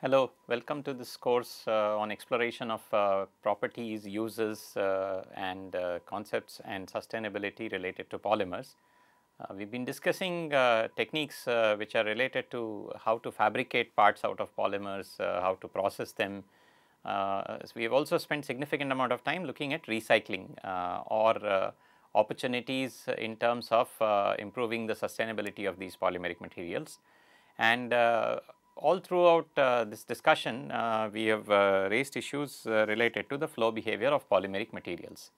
Hello, welcome to this course on exploration of properties, uses and concepts and sustainability related to polymers. We have been discussing techniques which are related to how to fabricate parts out of polymers, how to process them. So we have also spent significant amount of time looking at recycling or opportunities in terms of improving the sustainability of these polymeric materials. And all throughout this discussion, we have raised issues related to the flow behavior of polymeric materials.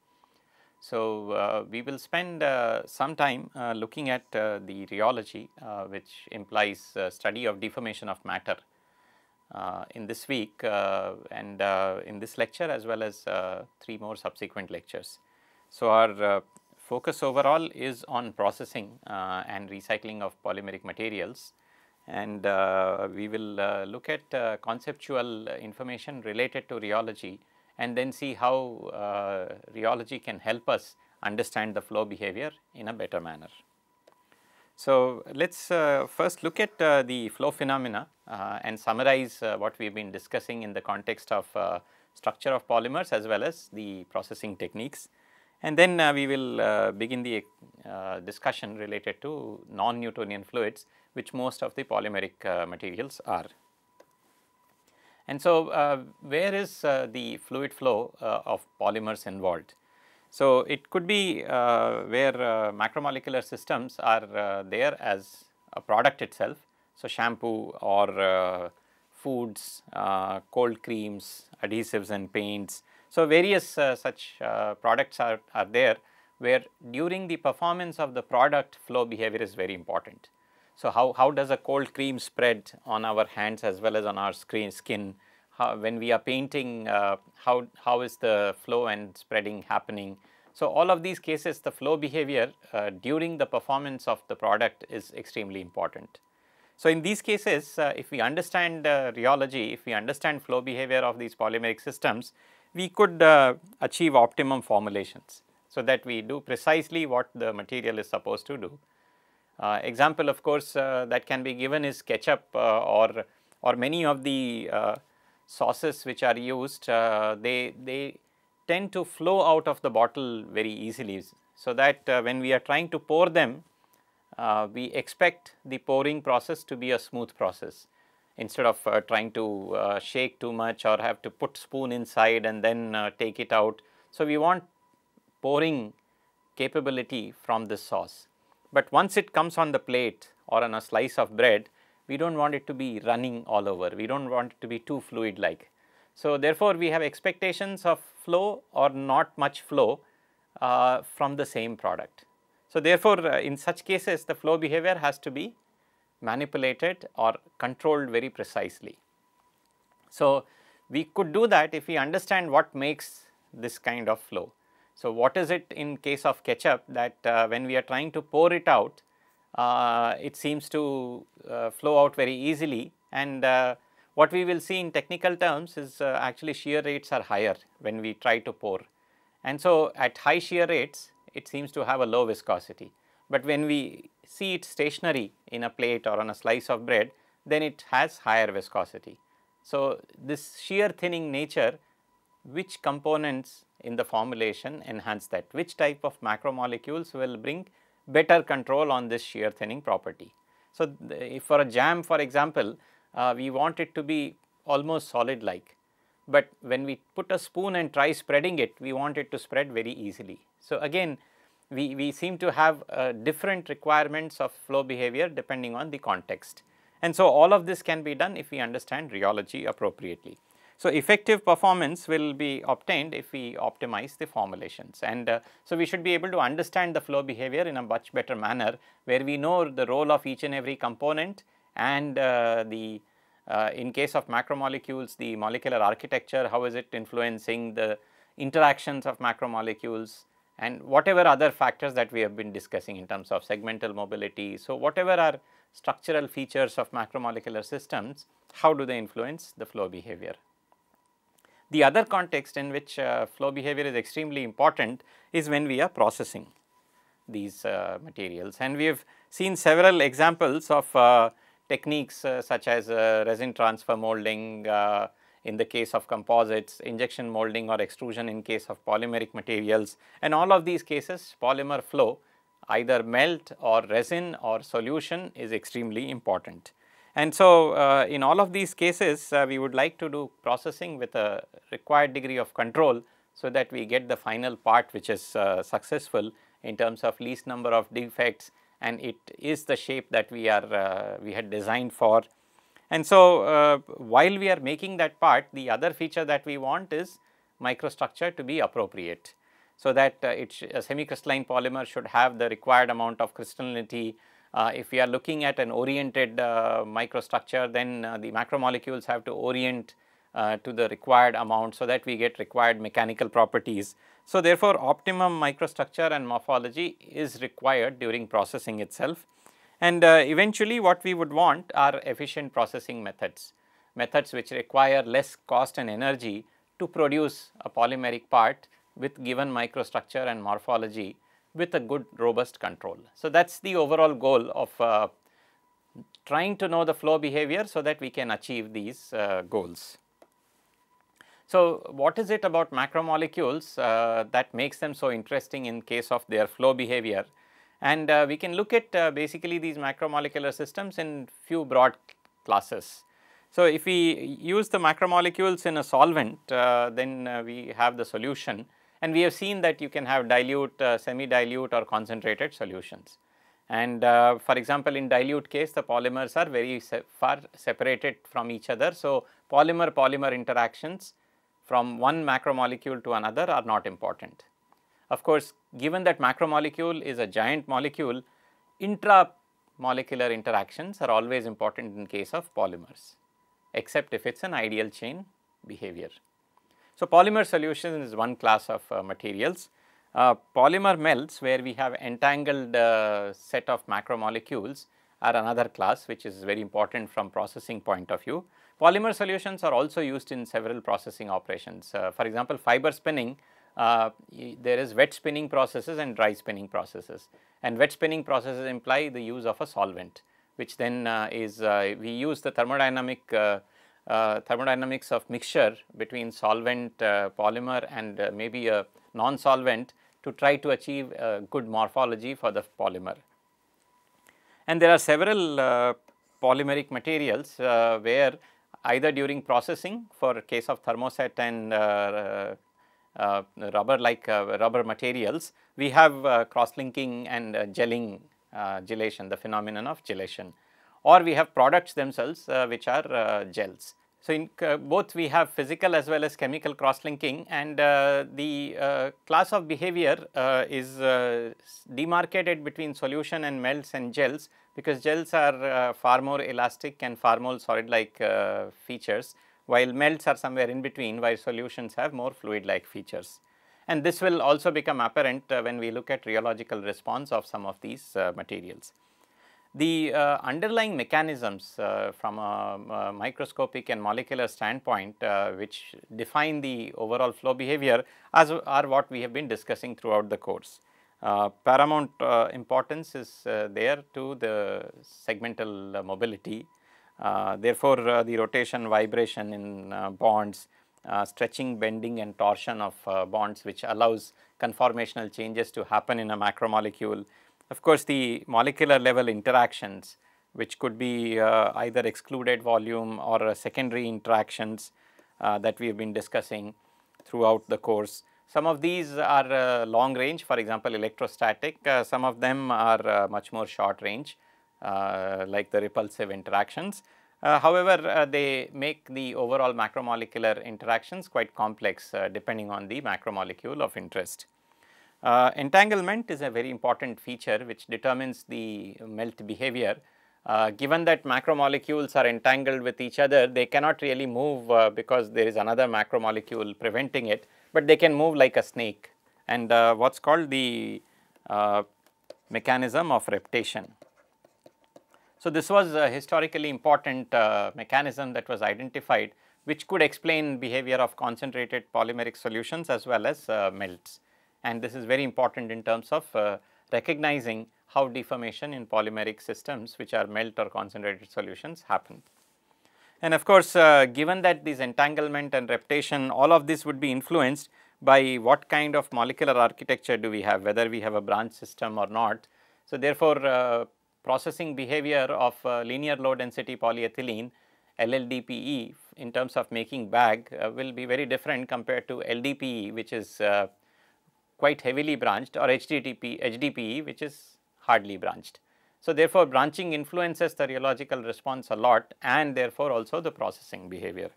So, we will spend some time looking at the rheology, which implies study of deformation of matter in this week and in this lecture, as well as 3 more subsequent lectures. So, our focus overall is on processing and recycling of polymeric materials, and we will look at conceptual information related to rheology and then see how rheology can help us understand the flow behavior in a better manner. So, let us first look at the flow phenomena and summarize what we have been discussing in the context of structure of polymers as well as the processing techniques. And then we will begin the discussion related to non-Newtonian fluids, which most of the polymeric materials are. And so, where is the fluid flow of polymers involved? So, it could be where macromolecular systems are there as a product itself. So, shampoo or foods, cold creams, adhesives and paints. So, various such products are there where during the performance of the product flow behavior is very important. So, how does a cold cream spread on our hands as well as on our skin? When we are painting, how is the flow and spreading happening? So, all of these cases, the flow behavior during the performance of the product is extremely important. So, in these cases, if we understand rheology, if we understand flow behavior of these polymeric systems, we could achieve optimum formulations, so that we do precisely what the material is supposed to do. Example, of course, that can be given is ketchup or many of the sauces which are used, they tend to flow out of the bottle very easily. So, that when we are trying to pour them, we expect the pouring process to be a smooth process, instead of trying to shake too much or have to put spoon inside and then take it out. So, we want pouring capability from this sauce. But once it comes on the plate or on a slice of bread, we do not want it to be running all over, we do not want it to be too fluid like. So, therefore, we have expectations of flow or not much flow from the same product. So, therefore, in such cases the flow behavior has to be manipulated or controlled very precisely. So, we could do that if we understand what makes this kind of flow. So, what is it in case of ketchup that when we are trying to pour it out, it seems to flow out very easily, and what we will see in technical terms is actually shear rates are higher when we try to pour. And so, at high shear rates it seems to have a low viscosity, but when we see it stationary in a plate or on a slice of bread, then it has higher viscosity. So, this shear thinning nature, which components in the formulation enhance that, which type of macromolecules will bring better control on this shear thinning property. So, if for a jam, for example, we want it to be almost solid like, but when we put a spoon and try spreading it, we want it to spread very easily. So, again we seem to have different requirements of flow behavior depending on the context, and so all of this can be done if we understand rheology appropriately. So, effective performance will be obtained if we optimize the formulations, and so we should be able to understand the flow behavior in a much better manner, where we know the role of each and every component, and in case of macromolecules, the molecular architecture, how is it influencing the interactions of macromolecules, and whatever other factors that we have been discussing in terms of segmental mobility. So, whatever are structural features of macromolecular systems, how do they influence the flow behavior? The other context in which flow behavior is extremely important is when we are processing these materials, and we have seen several examples of techniques such as resin transfer molding in the case of composites, injection molding or extrusion in case of polymeric materials, and all of these cases polymer flow, either melt or resin or solution, is extremely important. And so, in all of these cases we would like to do processing with a required degree of control, so that we get the final part which is successful in terms of least number of defects, and it is the shape that we had designed for. And so, while we are making that part, the other feature that we want is microstructure to be appropriate, so that a semi-crystalline polymer should have the required amount of crystallinity. If we are looking at an oriented microstructure, then the macromolecules have to orient to the required amount, so that we get required mechanical properties. So, therefore, optimum microstructure and morphology is required during processing itself. And eventually what we would want are efficient processing methods which require less cost and energy to produce a polymeric part with given microstructure and morphology with a good robust control. So, that is the overall goal of trying to know the flow behavior, so that we can achieve these goals. So, what is it about macromolecules that makes them so interesting in case of their flow behavior? And we can look at basically these macromolecular systems in few broad classes. So, if we use the macromolecules in a solvent, then we have the solution, and we have seen that you can have dilute, semi-dilute or concentrated solutions. And for example, in dilute case, the polymers are very far separated from each other. So, polymer-polymer interactions from one macromolecule to another are not important. Of course, given that macromolecule is a giant molecule, intramolecular interactions are always important in case of polymers, except if it is an ideal chain behavior. So, polymer solution is one class of materials. Polymer melts, where we have entangled set of macromolecules, are another class which is very important from processing point of view. Polymer solutions are also used in several processing operations. For example, fiber spinning, there is wet spinning processes and dry spinning processes, and wet spinning processes imply the use of a solvent, which then we use the thermodynamics of mixture between solvent, polymer and maybe a non-solvent to try to achieve good morphology for the polymer. And there are several polymeric materials where either during processing, for case of thermoset and rubber materials, we have cross-linking and gelling, gelation, the phenomenon of gelation, or we have products themselves which are gels. So, in both we have physical as well as chemical cross-linking, and the class of behavior is demarcated between solution and melts and gels, because gels are far more elastic and far more solid-like features, while melts are somewhere in between, while solutions have more fluid-like features. And this will also become apparent when we look at rheological response of some of these materials. The underlying mechanisms from a microscopic and molecular standpoint which define the overall flow behavior are what we have been discussing throughout the course. Paramount importance is there to the segmental mobility. Therefore, the rotation, vibration in bonds, stretching, bending and torsion of bonds, which allows conformational changes to happen in a macromolecule. Of course, the molecular level interactions, which could be either excluded volume or secondary interactions that we have been discussing throughout the course. Some of these are long range, for example, electrostatic. Some of them are much more short range, like the repulsive interactions. However, they make the overall macromolecular interactions quite complex depending on the macromolecule of interest. Entanglement is a very important feature which determines the melt behavior. Given that macromolecules are entangled with each other, they cannot really move because there is another macromolecule preventing it, but they can move like a snake, and what is called the mechanism of reptation. So, this was a historically important mechanism that was identified, which could explain behavior of concentrated polymeric solutions as well as melts. And this is very important in terms of recognizing how deformation in polymeric systems which are melt or concentrated solutions happen. And of course, given that this entanglement and reptation, all of this would be influenced by what kind of molecular architecture do we have, whether we have a branch system or not. So, therefore, processing behavior of linear low density polyethylene LLDPE in terms of making bag will be very different compared to LDPE, which is quite heavily branched, or HDPE, which is hardly branched. So, therefore, branching influences the rheological response a lot, and therefore, also the processing behavior.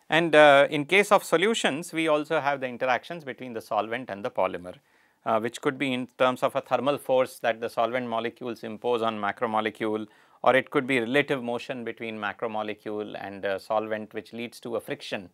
And in case of solutions, we also have the interactions between the solvent and the polymer, which could be in terms of a thermal force that the solvent molecules impose on macromolecule, or it could be relative motion between macromolecule and solvent, which leads to a friction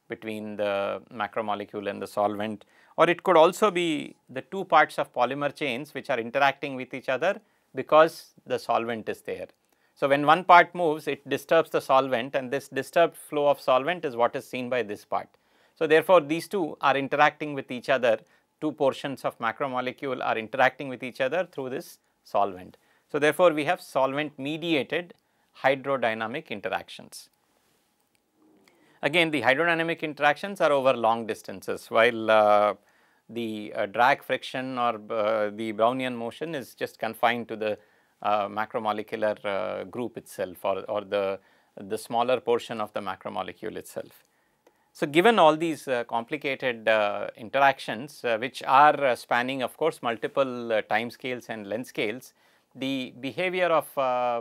between the macromolecule and the solvent, or it could also be the two parts of polymer chains which are interacting with each other because the solvent is there. So, when one part moves, it disturbs the solvent, and this disturbed flow of solvent is what is seen by this part. So, therefore, these two are interacting with each other, two portions of macromolecule are interacting with each other through this solvent. So, therefore, we have solvent mediated hydrodynamic interactions. Again, the hydrodynamic interactions are over long distances, while the drag friction or the Brownian motion is just confined to the macromolecular group itself, or the smaller portion of the macromolecule itself. So, given all these complicated interactions which are spanning of course multiple time scales and length scales, the behavior of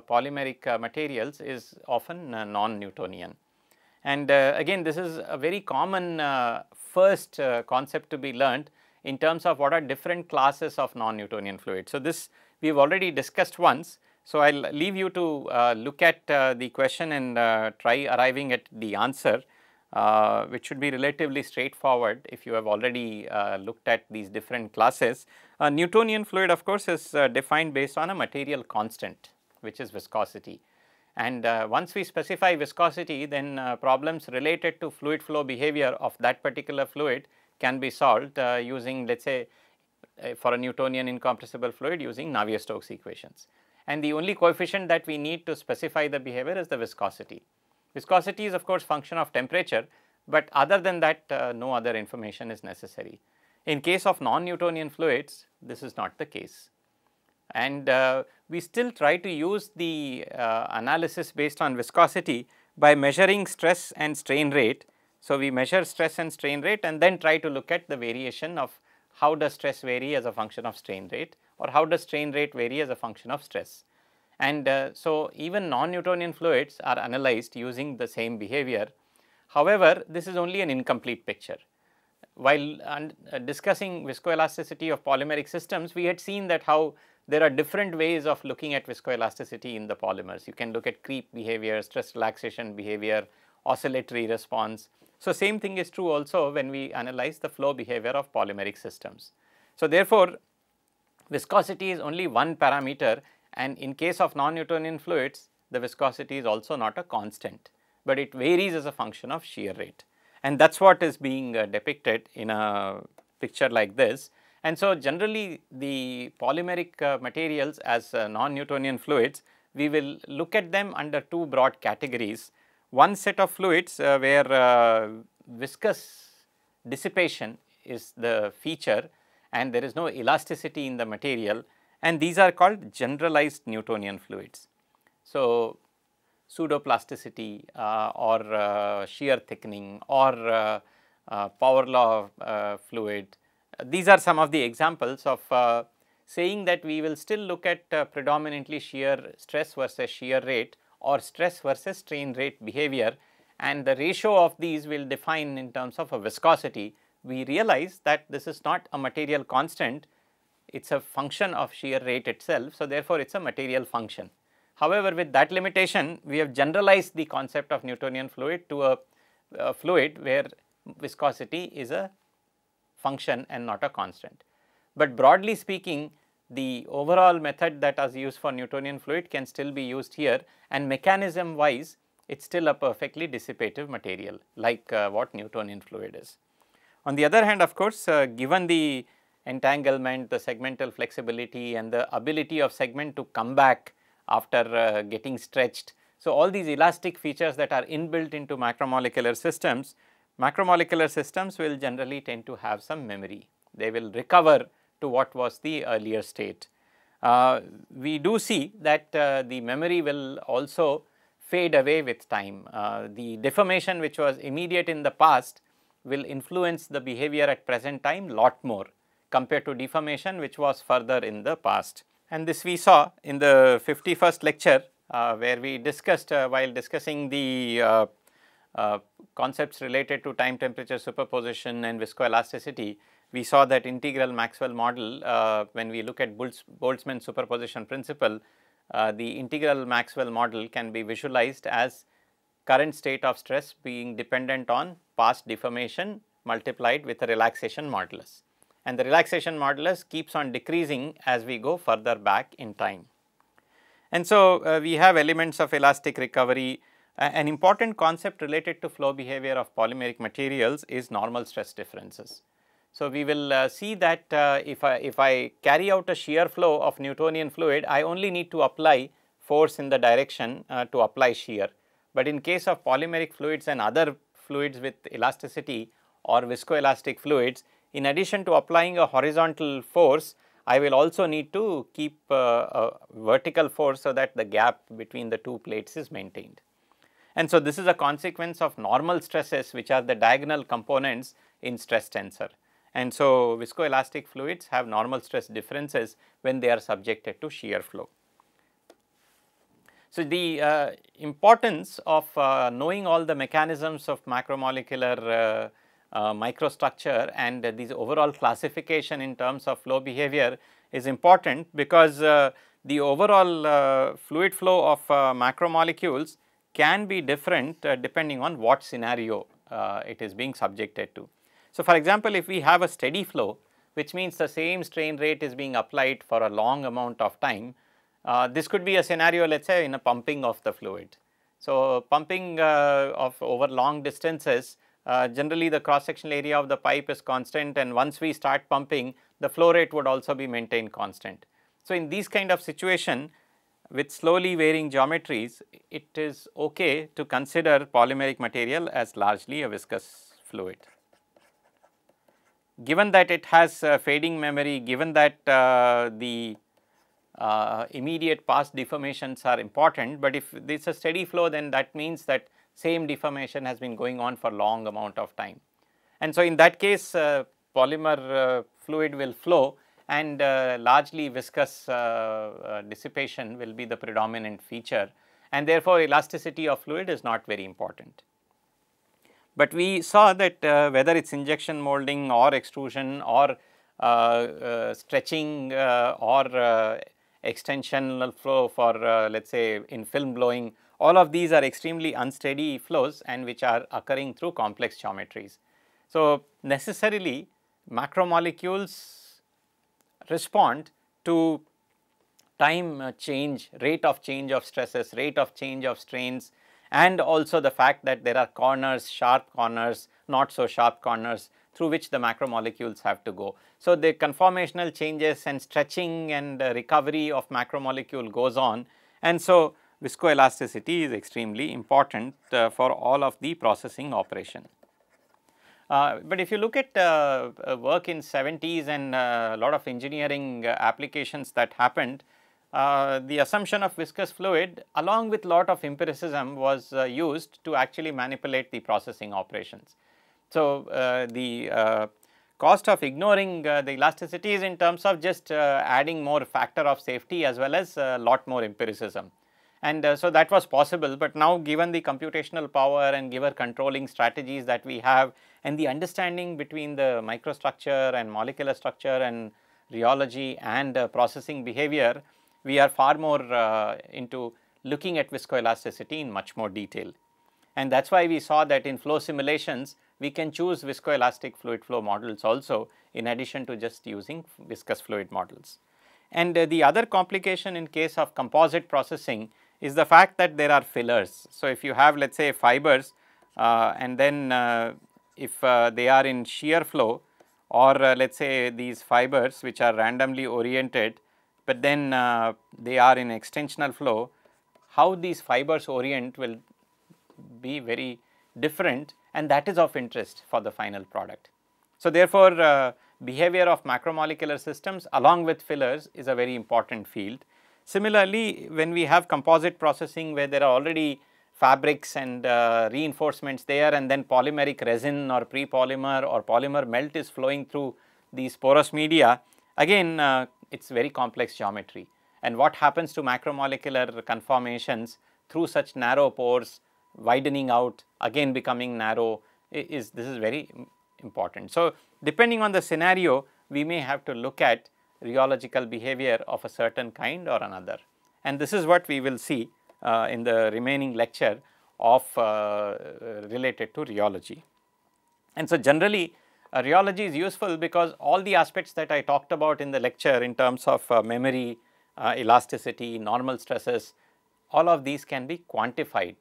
polymeric materials is often non-Newtonian. And again, this is a very common first concept to be learned in terms of what are different classes of non-Newtonian fluids. So, this we have already discussed once. So, I will leave you to look at the question and try arriving at the answer, which should be relatively straightforward if you have already looked at these different classes. A Newtonian fluid of course is defined based on a material constant, which is viscosity. And once we specify viscosity, then problems related to fluid flow behavior of that particular fluid can be solved using, let us say, for a Newtonian incompressible fluid using Navier-Stokes equations. And the only coefficient that we need to specify the behavior is the viscosity. Viscosity is of course function of temperature, but other than that no other information is necessary. In case of non-Newtonian fluids, this is not the case. And we still try to use the analysis based on viscosity by measuring stress and strain rate. So, we measure stress and strain rate and then try to look at the variation of how does stress vary as a function of strain rate, or how does strain rate vary as a function of stress. And so, even non-Newtonian fluids are analyzed using the same behavior. However, this is only an incomplete picture. While discussing viscoelasticity of polymeric systems, we had seen that how there are different ways of looking at viscoelasticity in the polymers. You can look at creep behavior, stress relaxation behavior, oscillatory response. So, same thing is true also when we analyze the flow behavior of polymeric systems. So, therefore, viscosity is only one parameter, and in case of non-Newtonian fluids, the viscosity is also not a constant, but it varies as a function of shear rate. And that is what is being depicted in a picture like this. And so, generally the polymeric materials as non-Newtonian fluids, we will look at them under two broad categories. One set of fluids where viscous dissipation is the feature and there is no elasticity in the material, and these are called generalized Newtonian fluids. So, pseudoplasticity or shear thickening or power law fluid. These are some of the examples of saying that we will still look at predominantly shear stress versus shear rate or stress versus strain rate behavior, and the ratio of these will define in terms of a viscosity. We realize that this is not a material constant, it is a function of shear rate itself. So, therefore, it is a material function. However, with that limitation, we have generalized the concept of Newtonian fluid to a fluid where viscosity is a function and not a constant. But broadly speaking, the overall method that is used for Newtonian fluid can still be used here, and mechanism wise it is still a perfectly dissipative material like what Newtonian fluid is. On the other hand, of course, given the entanglement, the segmental flexibility, and the ability of segment to come back after getting stretched. So, all these elastic features that are inbuilt into macromolecular systems will generally tend to have some memory. They will recover to what was the earlier state. We do see that the memory will also fade away with time. The deformation which was immediate in the past will influence the behavior at present time lot more compared to deformation which was further in the past. And this we saw in the 51st lecture where we discussed while discussing the concepts related to time temperature superposition and viscoelasticity. We saw that integral Maxwell model when we look at Boltzmann superposition principle, the integral Maxwell model can be visualized as current state of stress being dependent on past deformation multiplied with a relaxation modulus, and the relaxation modulus keeps on decreasing as we go further back in time. And so, we have elements of elastic recovery. An important concept related to flow behavior of polymeric materials is normal stress differences. So, we will see that if I carry out a shear flow of Newtonian fluid, I only need to apply force in the direction to apply shear. But in case of polymeric fluids and other fluids with elasticity or viscoelastic fluids, in addition to applying a horizontal force, I will also need to keep a vertical force so that the gap between the two plates is maintained. And so, this is a consequence of normal stresses which are the diagonal components in stress tensor. And so, viscoelastic fluids have normal stress differences when they are subjected to shear flow. So, the importance of knowing all the mechanisms of macromolecular microstructure and this overall classification in terms of flow behavior is important, because the overall fluid flow of macromolecules can be different depending on what scenario it is being subjected to. So, for example, if we have a steady flow, which means the same strain rate is being applied for a long amount of time, this could be a scenario, let us say, in a pumping of the fluid. So, pumping of over long distances, generally the cross sectional area of the pipe is constant, and once we start pumping, the flow rate would also be maintained constant. So, in these kind of situation with slowly varying geometries, it is okay to consider polymeric material as largely a viscous fluid. Given that it has fading memory, given that the immediate past deformations are important, but if this is a steady flow, then that means that same deformation has been going on for long amount of time. And so, in that case polymer fluid will flow, and largely viscous dissipation will be the predominant feature, and therefore, elasticity of fluid is not very important. But we saw that whether it is injection molding or extrusion or stretching or extensional flow for let us say in film blowing, all of these are extremely unsteady flows and which are occurring through complex geometries. So, necessarily macromolecules respond to time change, rate of change of stresses, rate of change of strains, and also the fact that there are corners, sharp corners, not so sharp corners through which the macromolecules have to go. So, the conformational changes and stretching and recovery of macromolecule goes on, and so viscoelasticity is extremely important for all of the processing operation. But if you look at work in 70s and a lot of engineering applications that happened, the assumption of viscous fluid along with lot of empiricism was used to actually manipulate the processing operations. So, the cost of ignoring the elasticity is in terms of just adding more factor of safety as well as a lot more empiricism. And so, that was possible, but now given the computational power and given controlling strategies that we have and the understanding between the microstructure and molecular structure and rheology and processing behavior, we are far more into looking at viscoelasticity in much more detail. And that is why we saw that in flow simulations, we can choose viscoelastic fluid flow models also in addition to just using viscous fluid models. And the other complication in case of composite processing is the fact that there are fillers. So, if you have let us say fibers and then if they are in shear flow, or let us say these fibers which are randomly oriented, but then they are in extensional flow, how these fibers orient will be very different, and that is of interest for the final product. So, therefore, behavior of macromolecular systems along with fillers is a very important field. Similarly, when we have composite processing where there are already fabrics and reinforcements there, and then polymeric resin or pre-polymer or polymer melt is flowing through these porous media, again it is very complex geometry. And what happens to macromolecular conformations through such narrow pores widening out, again becoming narrow, this is very important. So, depending on the scenario, we may have to look at rheological behavior of a certain kind or another, and this is what we will see in the remaining lecture of related to rheology. And so, generally rheology is useful because all the aspects that I talked about in the lecture in terms of memory, elasticity, normal stresses, all of these can be quantified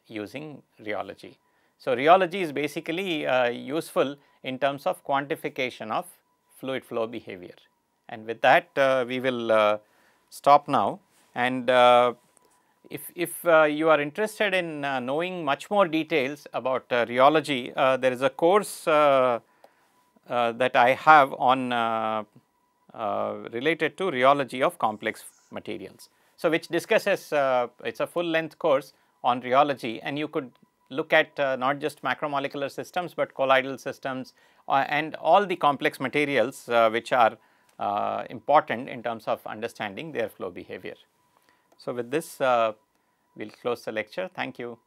using rheology. So, rheology is basically useful in terms of quantification of fluid flow behavior. And with that we will stop now, and if you are interested in knowing much more details about rheology, there is a course that I have on related to rheology of complex materials. So, which discusses it is a full length course on rheology, and you could look at not just macromolecular systems, but colloidal systems and all the complex materials which are important in terms of understanding their flow behavior. So, with this we will close the lecture. Thank you.